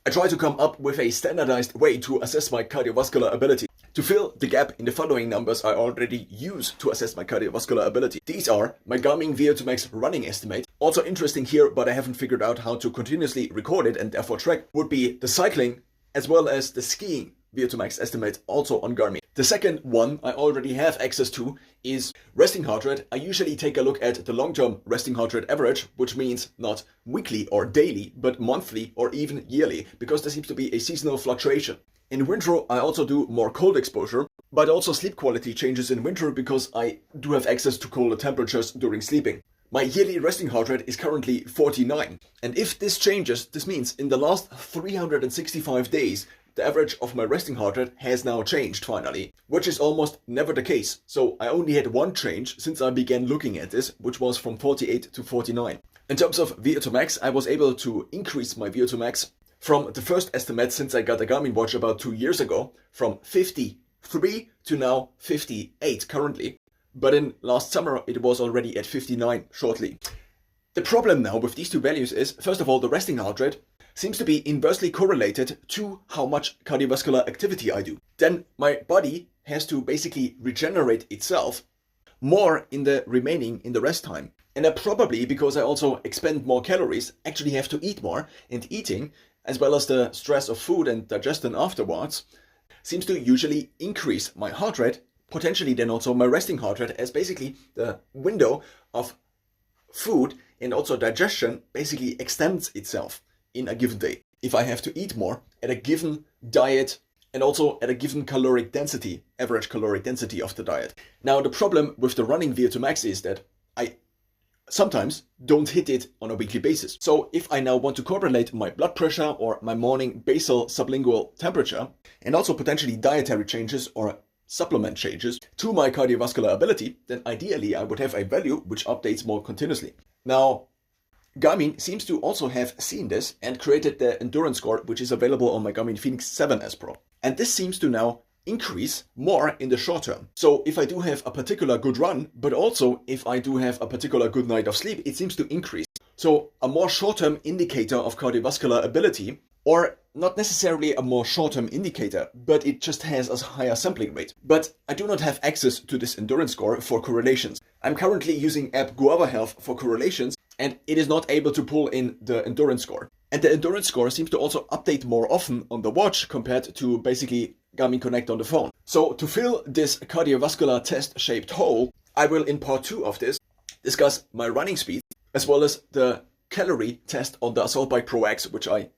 I try to come up with a standardized way to assess my cardiovascular ability. To fill the gap in the following numbers I already use to assess my cardiovascular ability. These are my Garmin VO2max running estimate. Also interesting here, but I haven't figured out how to continuously record it and therefore track, would be the cycling as well as the skiing VO2max estimate also on Garmin. The second one I already have access to is resting heart rate. I usually take a look at the long-term resting heart rate average, which means not weekly or daily, but monthly or even yearly, because there seems to be a seasonal fluctuation. In winter, I also do more cold exposure, but also sleep quality changes in winter because I do have access to colder temperatures during sleeping. My yearly resting heart rate is currently 49. And if this changes, this means in the last 365 days, the average of my resting heart rate has now changed finally, which is almost never the case. So I only had one change since I began looking at this, which was from 48 to 49. In terms of VO2max, I was able to increase my VO2max from the first estimate since I got a Garmin watch about 2 years ago, from 53 to now 58 currently. But in last summer, it was already at 59 shortly. The problem now with these two values is, first of all, the resting heart rate seems to be inversely correlated to how much cardiovascular activity I do. Then my body has to basically regenerate itself more in the rest time. And I probably, because I also expend more calories, actually have to eat more, and eating, as well as the stress of food and digestion afterwards, seems to usually increase my heart rate, potentially then also my resting heart rate, as basically the window of food and also digestion basically extends itself in a given day. If I have to eat more at a given diet and also at a given caloric density, average caloric density of the diet. Now the problem with the running VO2max is that I sometimes don't hit it on a weekly basis. So if I now want to correlate my blood pressure or my morning basal sublingual temperature and also potentially dietary changes or supplement changes to my cardiovascular ability, then ideally I would have a value which updates more continuously. Now, Garmin seems to also have seen this and created the endurance score, which is available on my Garmin Fenix 7S Pro. And this seems to now increase more in the short term. So if I do have a particular good run, but also if I do have a particular good night of sleep, it seems to increase. So a more short-term indicator of cardiovascular ability, or not necessarily a more short-term indicator, but it just has a higher sampling rate. But I do not have access to this endurance score for correlations. I'm currently using app Guava Health for correlations, and it is not able to pull in the endurance score. And the endurance score seems to also update more often on the watch compared to basically Garmin Connect on the phone. So to fill this cardiovascular test-shaped hole, I will in part 2 of this discuss my running speed, as well as the calorie test on the Assault Bike Pro X, which I